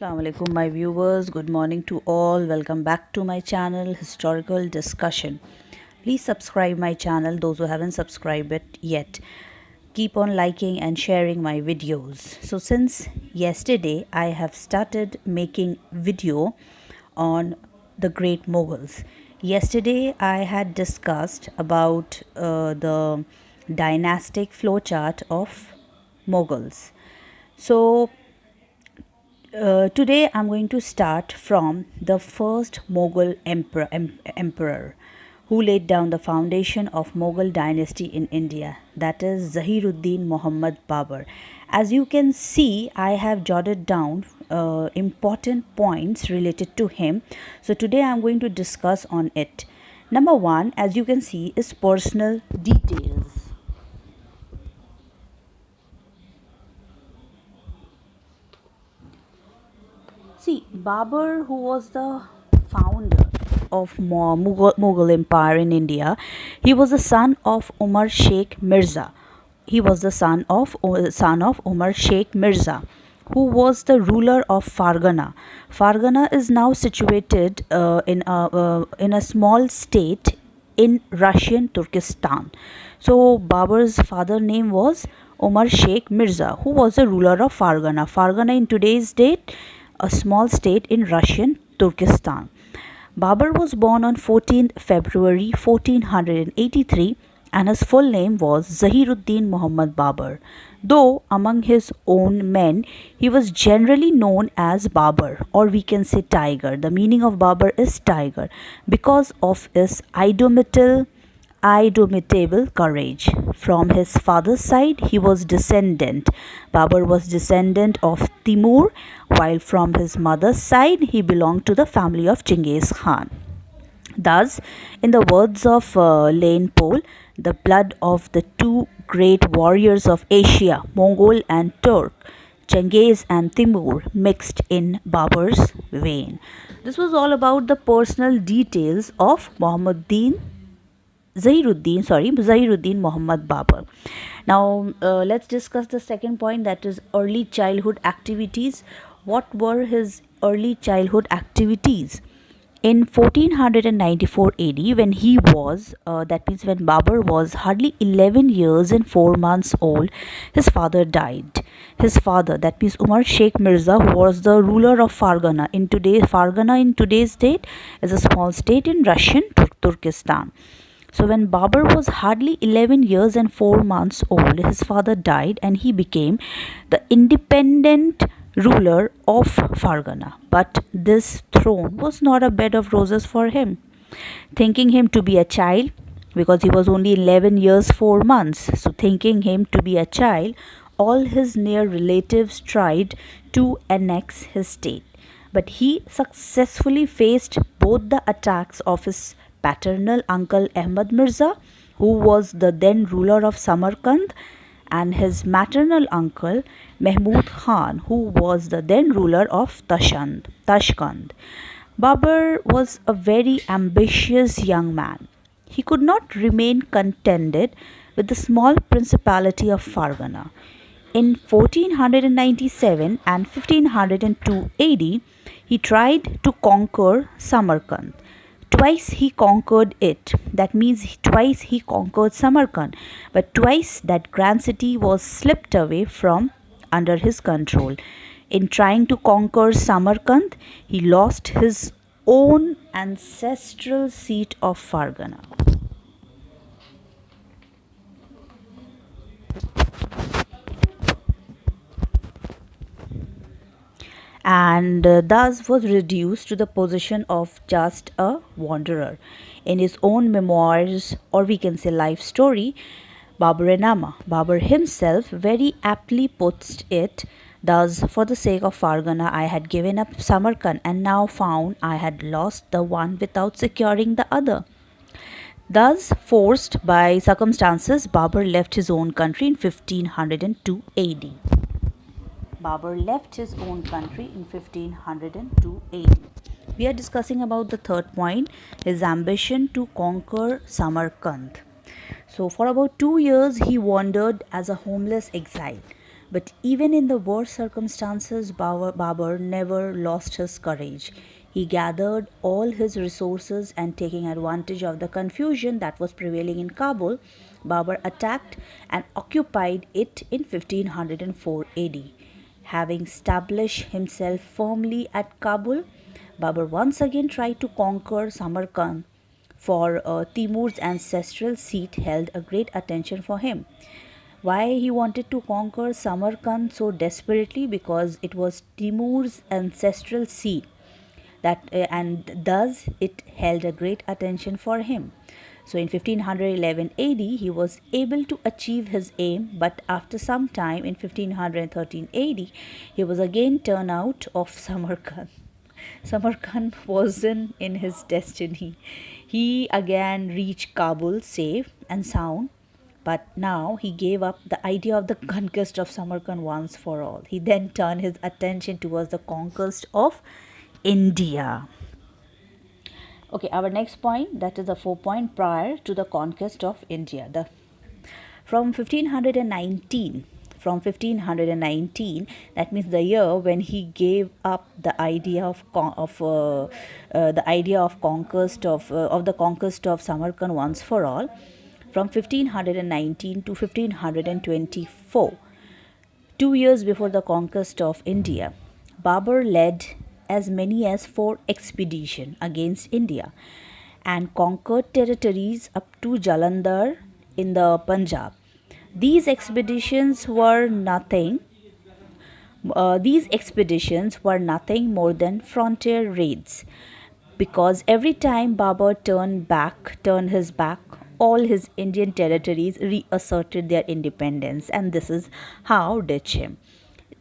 Assalamu alaikum my viewers, good morning to all. Welcome back to my channel Historical Discussion. Please subscribe my channel, those who haven't subscribed it yet. Keep on liking and sharing my videos. So since yesterday I have started making video on the great Mughals. Yesterday I had discussed about the dynastic flowchart of Mughals. So today I'm going to start from the first Mughal emperor who laid down the foundation of Mughal dynasty in India, that is Zahiruddin Muhammad Babur. As you can see, I have jotted down important points related to him. So today I'm going to discuss on it. Number one, as you can see, is personal details. See, Babur, who was the founder of Mughal Empire in India, he was the son of Umar Sheikh Mirza. He was the son of Umar Sheikh Mirza, who was the ruler of Fargana. Fargana is now situated in a small state in Russian Turkestan. So Babur's father name was Umar Sheikh Mirza, who was the ruler of Fargana. Fargana in today's date, a small state in Russian Turkestan. Babur was born on 14th February 1483 and his full name was Zahiruddin Muhammad Babur. Though among his own men, he was generally known as Babur, or we can say tiger. The meaning of Babur is tiger because of his indomitable courage. From his father's side, he was descendant. Babur was descendant of Timur, while from his mother's side, he belonged to the family of Genghis Khan. Thus, in the words of Lane Pole, the blood of the two great warriors of Asia, Mongol and Turk, Genghis and Timur, mixed in Babur's vein. This was all about the personal details of Zahiruddin Muhammad Babur. Now let's discuss the second point, that is early childhood activities. What were his early childhood activities? In 1494 AD, when when Babur was hardly 11 years and 4 months old, his father died. His father, that means Umar Sheikh Mirza, who was the ruler of Fargana. Fargana in today's date is a small state in Russian Turkestan. So when Babur was hardly 11 years and 4 months old, his father died and he became the independent ruler of Fargana. But this throne was not a bed of roses for him. Thinking him to be a child, because he was only 11 years 4 months, so thinking him to be a child, all his near relatives tried to annex his state. But he successfully faced both the attacks of his paternal uncle Ahmad Mirza, who was the then ruler of Samarkand, and his maternal uncle Mahmud Khan, who was the then ruler of Tashkand. Babur was a very ambitious young man. He could not remain contented with the small principality of Fargana. In 1497 and 1502 AD, he tried to conquer Samarkand. Twice he conquered it. That means twice he conquered Samarkand. But twice that grand city was slipped away from under his control. In trying to conquer Samarkand, he lost his own ancestral seat of Fargana. And thus was reduced to the position of just a wanderer. In his own memoirs, or we can say life story, Baburanama, Babur himself very aptly puts it thus: for the sake of Fargana, I had given up Samarkand and now found I had lost the one without securing the other. Thus, forced by circumstances, Babur left his own country in 1502 AD. Babur left his own country in 1502 AD. We are discussing about the third point, his ambition to conquer Samarkand. So for about 2 years he wandered as a homeless exile. But even in the worst circumstances, Babur never lost his courage. He gathered all his resources and, taking advantage of the confusion that was prevailing in Kabul, Babur attacked and occupied it in 1504 AD. Having established himself firmly at Kabul, Babur once again tried to conquer Samarkand, for Timur's ancestral seat held a great attention for him. Why he wanted to conquer Samarkand so desperately? Because it was Timur's ancestral seat, and thus it held a great attention for him. So in 1511 AD, he was able to achieve his aim, but after some time in 1513 AD, he was again turned out of Samarkand. Samarkand wasn't in his destiny. He again reached Kabul safe and sound, but now he gave up the idea of the conquest of Samarkand once for all. He then turned his attention towards the conquest of India. Okay, our next point, that is a 4 point prior to the conquest of India. From 1519, that means the year when he gave up the idea of the conquest of Samarkand once for all. From 1519 to 1524, 2 years before the conquest of India, Babur led as many as 4 expeditions against India and conquered territories up to Jalandhar in the Punjab. These expeditions were nothing more than frontier raids, because every time Babur turned his back, all his Indian territories reasserted their independence, and this is how ditched him.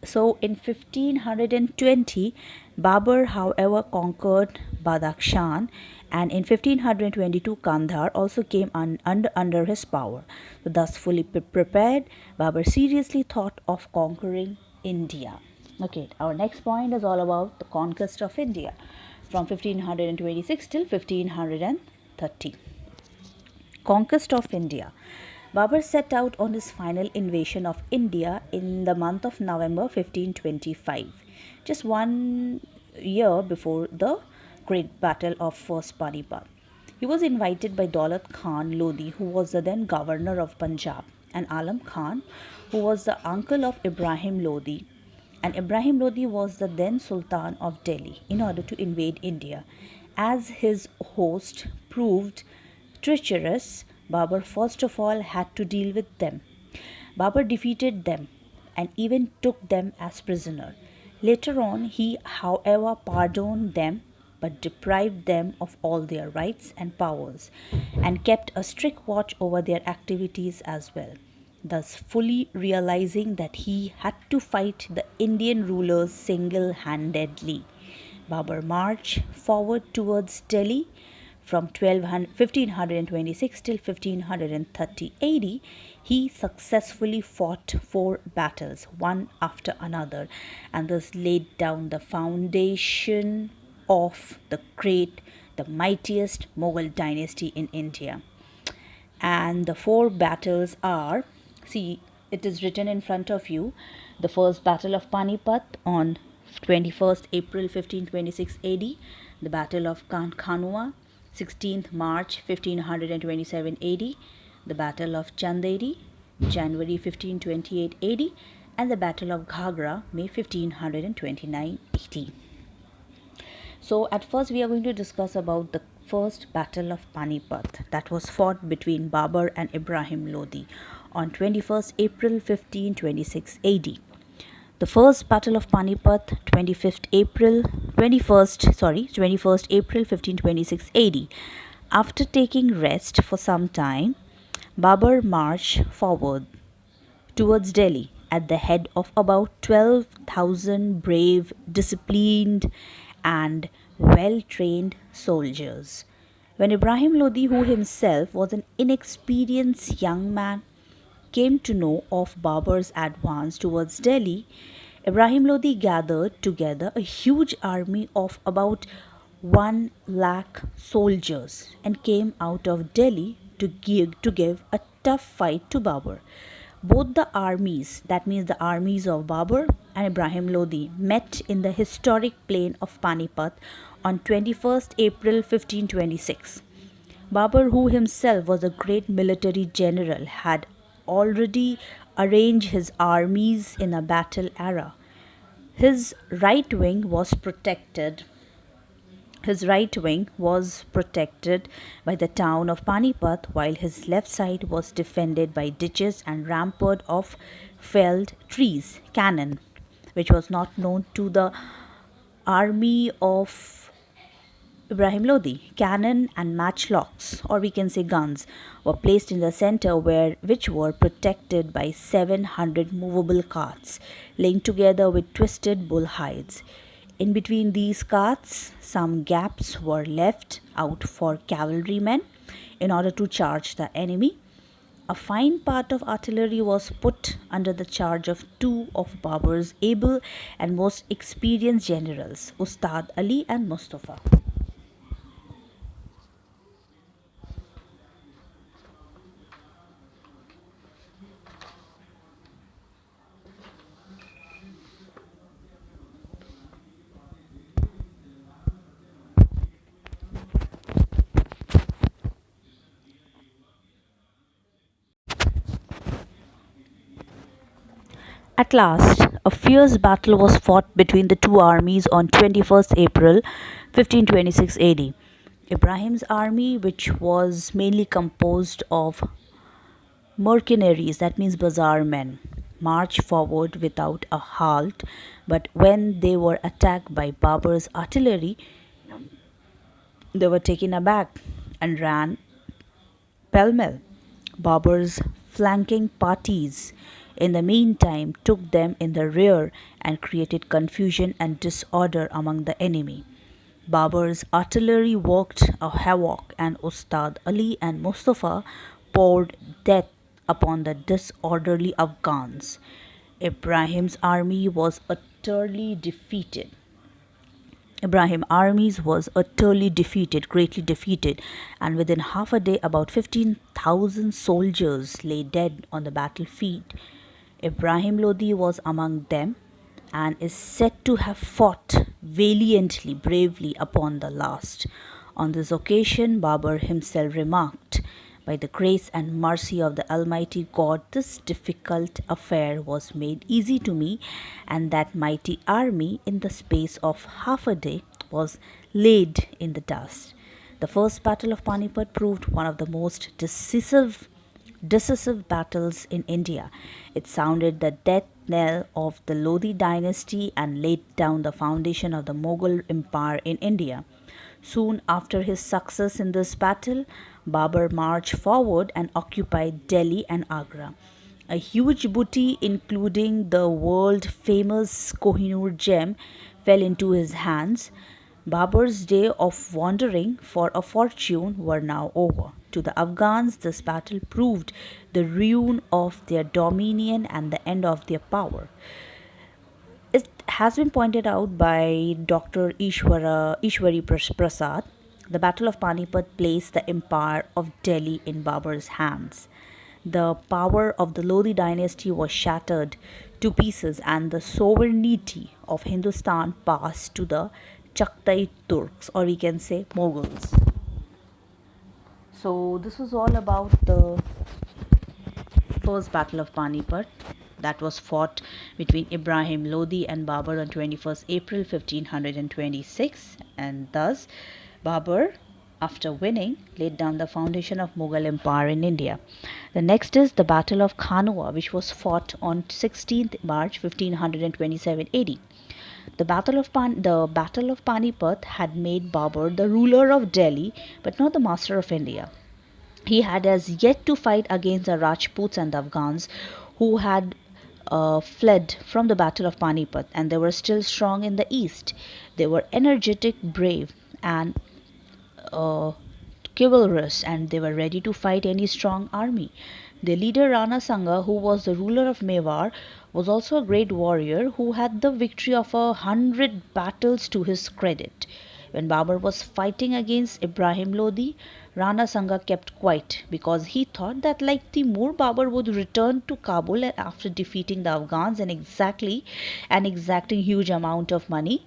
So in 1520, Babur, however, conquered Badakhshan, and in 1522 Kandahar also came under his power. So thus fully prepared, Babur seriously thought of conquering India. Okay, our next point is all about the conquest of India from 1526 till 1530. Conquest of India. Babur set out on his final invasion of India in the month of November 1525, just 1 year before the great battle of First Panipat. He was invited by Daulat Khan Lodi, who was the then governor of Punjab, and Alam Khan, who was the uncle of Ibrahim Lodi, and Ibrahim Lodi was the then Sultan of Delhi, in order to invade India. As his host proved treacherous, Babur first of all had to deal with them. Babur defeated them and even took them as prisoner. Later on, he, however, pardoned them but deprived them of all their rights and powers, and kept a strict watch over their activities as well, thus fully realizing that he had to fight the Indian rulers single-handedly. Babur marched forward towards Delhi from 1526 till 1530 AD. He successfully fought 4 battles, one after another, and thus laid down the foundation of the mightiest Mughal dynasty in India. And the 4 battles are, see, it is written in front of you. The first battle of Panipat on 21st April 1526 AD, the battle of Khanua, 16th March 1527 AD, the battle of Chanderi, January 1528 AD, and the battle of Ghagra, May 1529 AD. So at first we are going to discuss about the first battle of Panipat that was fought between Babur and Ibrahim Lodi on 21st April 1526 AD. The first battle of Panipat, 21st April 1526 AD. After taking rest for some time, Babur marched forward towards Delhi at the head of about 12,000 brave, disciplined, and well-trained soldiers. When Ibrahim Lodi, who himself was an inexperienced young man, came to know of Babur's advance towards Delhi, Ibrahim Lodi gathered together a huge army of about 1 lakh soldiers and came out of Delhi to give a tough fight to Babur. Both the armies, that means the armies of Babur and Ibrahim Lodi, met in the historic plain of Panipat on 21st April 1526. Babur, who himself was a great military general, had already arranged his armies in a battle era. His right wing was protected his right wing was protected by the town of Panipat, while his left side was defended by ditches and rampart of felled trees, cannon, which was not known to the army of Ibrahim Lodi. Cannon and matchlocks, or we can say guns, were placed in the center which were protected by 700 movable carts linked together with twisted bull hides. In between these carts, some gaps were left out for cavalrymen in order to charge the enemy. A fine part of artillery was put under the charge of two of Babur's able and most experienced generals, Ustad Ali and Mustafa. At last, a fierce battle was fought between the two armies on 21st April 1526 AD. Ibrahim's army, which was mainly composed of mercenaries, that means bazaar men, marched forward without a halt, but when they were attacked by Babur's artillery, they were taken aback and ran pell mell. Babur's flanking parties, in the meantime, took them in the rear and created confusion and disorder among the enemy. Babur's artillery worked a havoc, and Ustad Ali and Mustafa poured death upon the disorderly Afghans. Ibrahim's army was utterly defeated. Ibrahim armies was utterly defeated, greatly defeated, and within half a day about 15,000 soldiers lay dead on the battlefield. Ibrahim Lodi was among them and is said to have fought valiantly, bravely upon the last. On this occasion, Babur himself remarked, "By the grace and mercy of the Almighty God, this difficult affair was made easy to me, and that mighty army, in the space of half a day, was laid in the dust." The first battle of Panipat proved one of the most decisive battles in India. It sounded the death knell of the Lodi dynasty and laid down the foundation of the Mughal Empire in India. Soon after his success in this battle, Babur marched forward and occupied Delhi and Agra. A huge booty, including the world famous Kohinoor gem, fell into his hands. Babur's days of wandering for a fortune were now over. To the Afghans, this battle proved the ruin of their dominion and the end of their power. It has been pointed out by Dr. Ishwari Prasad. The Battle of Panipat placed the empire of Delhi in Babur's hands. The power of the Lodi dynasty was shattered to pieces, and the sovereignty of Hindustan passed to the Chagatai Turks, or we can say Mughals. So, this was all about the first Battle of Panipat that was fought between Ibrahim Lodi and Babur on 21st April 1526, and thus Babur, after winning, laid down the foundation of Mughal Empire in India. The next is the Battle of Khanwa, which was fought on 16th March 1527 AD. The Battle of Panipat had made Babur the ruler of Delhi, but not the master of India. He had as yet to fight against the Rajputs and the Afghans, who had fled from the Battle of Panipat, and they were still strong in the east. They were energetic, brave, and chivalrous, and they were ready to fight any strong army. Their leader Rana Sanga, who was the ruler of Mewar, was also a great warrior who had the victory of 100 battles to his credit. When Babur was fighting against Ibrahim Lodi, Rana Sanga kept quiet because he thought that, like Timur, Babur would return to Kabul after defeating the Afghans and exacting huge amount of money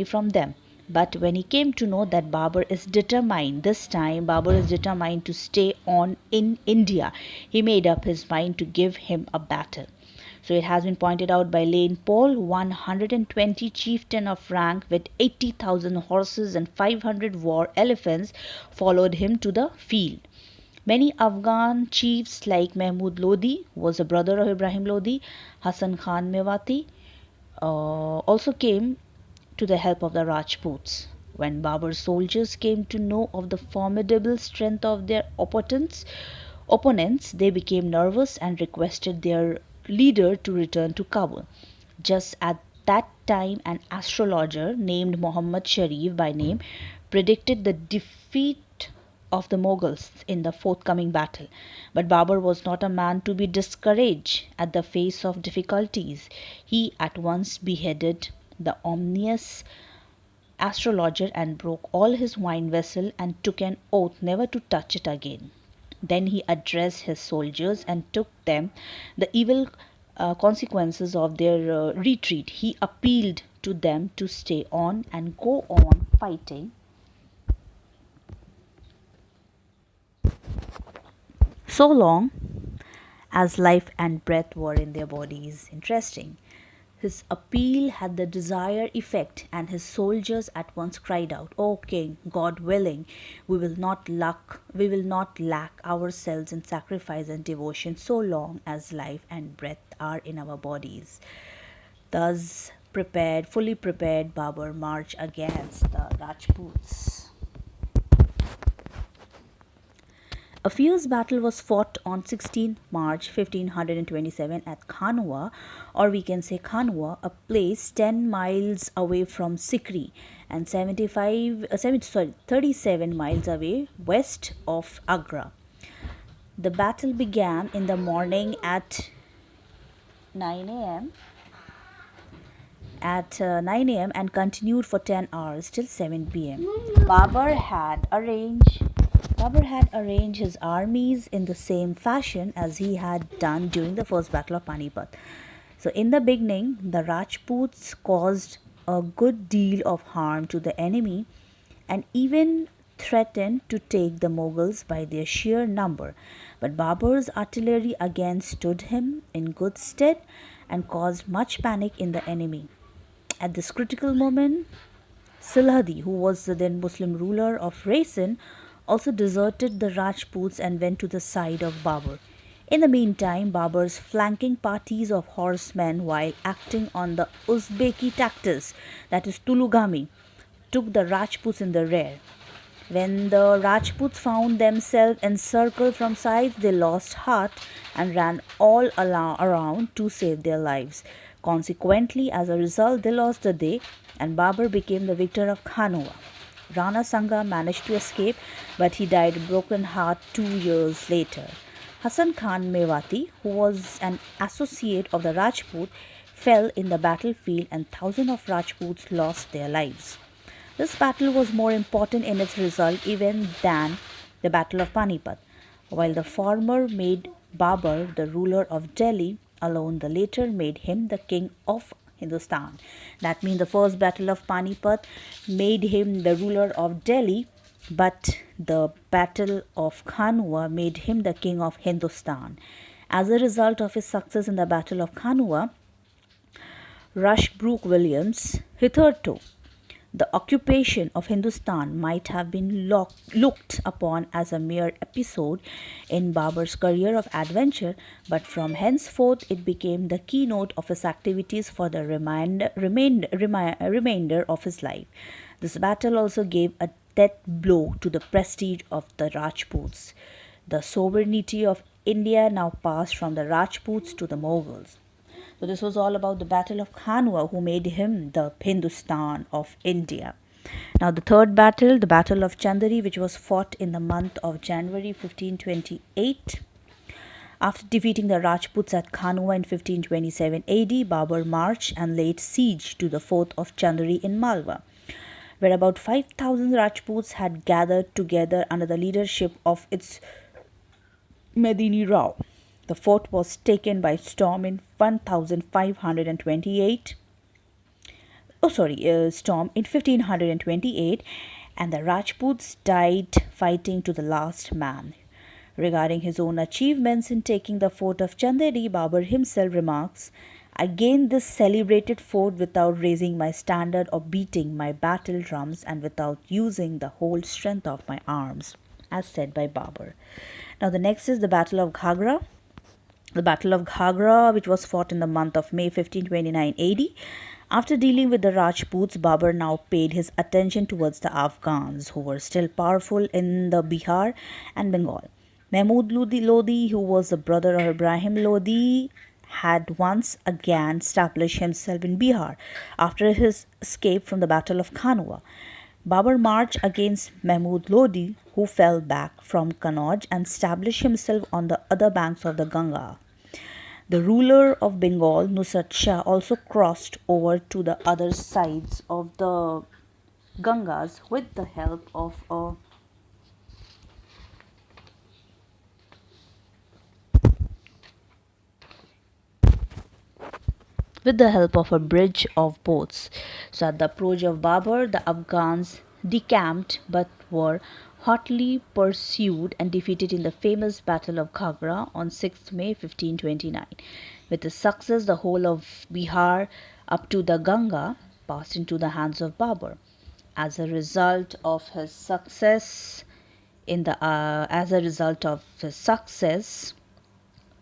from them. But when he came to know that this time Babur is determined to stay on in India, he made up his mind to give him a battle. So it has been pointed out by Lane Paul, 120 chieftain of rank with 80,000 horses and 500 war elephants followed him to the field. Many Afghan chiefs like Mahmud Lodi, who was a brother of Ibrahim Lodi, Hassan Khan Mewati, also came to the help of the Rajputs. When Babur's soldiers came to know of the formidable strength of their opponents, they became nervous and requested their leader to return to Kabul. Just at that time, an astrologer named Muhammad Sharif by name predicted the defeat of the Mughals in the forthcoming battle. But Babur was not a man to be discouraged at the face of difficulties. He at once beheaded the ominous astrologer and broke all his wine vessel and took an oath never to touch it again. Then he addressed his soldiers and took them the evil consequences of their retreat. He appealed to them to stay on and go on fighting so long as life and breath were in their bodies. Interesting. His appeal had the desired effect, and his soldiers at once cried out, "O King, God willing, we will not lack ourselves in sacrifice and devotion so long as life and breath are in our bodies." Thus fully prepared, Babur marched against the Rajputs. A fierce battle was fought on 16 March 1527 at Khanwa, or we can say Khanwa, a place 10 miles away from Sikri and 37 miles away west of Agra. The battle began in the morning at 9 a.m. And continued for 10 hours till 7 p.m. Babur had arranged his armies in the same fashion as he had done during the first battle of Panipat. So in the beginning, the Rajputs caused a good deal of harm to the enemy and even threatened to take the Mughals by their sheer number. But Babur's artillery again stood him in good stead and caused much panic in the enemy. At this critical moment, Silhadi, who was the then Muslim ruler of Raisin, also deserted the Rajputs and went to the side of Babur. In the meantime, Babur's flanking parties of horsemen, while acting on the Uzbeki tactics, that is Tulugami, took the Rajputs in the rear. When the Rajputs found themselves encircled from sides, they lost heart and ran all around to save their lives. Consequently, as a result, they lost the day and Babur became the victor of Khanwa. Rana Sanga managed to escape, but he died a broken heart 2 years later. Hassan Khan Mewati, who was an associate of the Rajput, fell in the battlefield and thousands of Rajputs lost their lives. This battle was more important in its result even than the Battle of Panipat. While the former made Babur the ruler of Delhi alone, the latter made him the king of Hindustan. That means the first battle of Panipat made him the ruler of Delhi, but the battle of Khanwa made him the king of Hindustan. As a result of his success in the battle of Khanwa, Rushbrook Williams, hitherto the occupation of Hindustan might have been looked upon as a mere episode in Babur's career of adventure, but from henceforth it became the keynote of his activities for the remainder of his life. This battle also gave a death blow to the prestige of the Rajputs. The sovereignty of India now passed from the Rajputs to the Mughals. So this was all about the Battle of Khanwa, who made him the Hindustan of India. Now the third battle, the Battle of Chandari, which was fought in the month of January 1528. After defeating the Rajputs at Khanwa in 1527 AD, Babur marched and laid siege to the fort of Chandari in Malwa. where about 5,000 Rajputs had gathered together under the leadership of its Medini Rao. The fort was taken by storm in 1528. Storm in 1528, and the Rajputs died fighting to the last man. Regarding his own achievements in taking the fort of Chanderi, Babur himself remarks, I gained this celebrated fort without raising my standard or beating my battle drums and without using the whole strength of my arms, as said by Babur. Now, the next is the Battle of Ghagra. The Battle of Ghagra, which was fought in the month of May 1529 AD. After dealing with the Rajputs, Babur now paid his attention towards the Afghans, who were still powerful in the Bihar and Bengal. Mahmud Lodi, who was the brother of Ibrahim Lodi, had once again established himself in Bihar after his escape from the Battle of Khanwa. Babur marched against Mahmud Lodi, who fell back from Kannauj and established himself on the other banks of the Ganga. The ruler of Bengal, Nusrat Shah, also crossed over to the other sides of the Gangas with the help of a bridge of boats. So, at the approach of Babur, the Afghans decamped but were hotly pursued and defeated in the famous Battle of Ghagra on 6th May 1529. With this success, the whole of Bihar up to the Ganga passed into the hands of Babur. As a result of his success,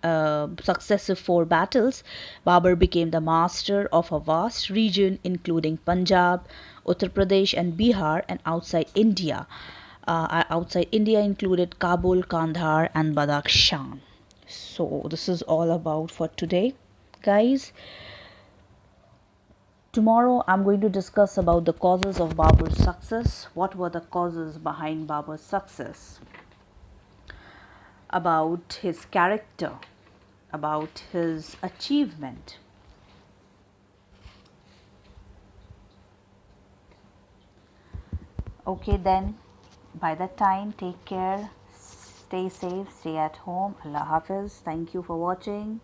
successive four battles, Babur became the master of a vast region including Punjab, Uttar Pradesh, and Bihar, and outside India included Kabul, Kandahar, and Badakhshan. So, this is all about for today, guys. Tomorrow, I'm going to discuss about the causes of Babur's success. What were the causes behind Babur's success? About his character, about his achievement. Okay, then, by that time, take care, stay safe, stay at home. Allah Hafiz. Thank you for watching.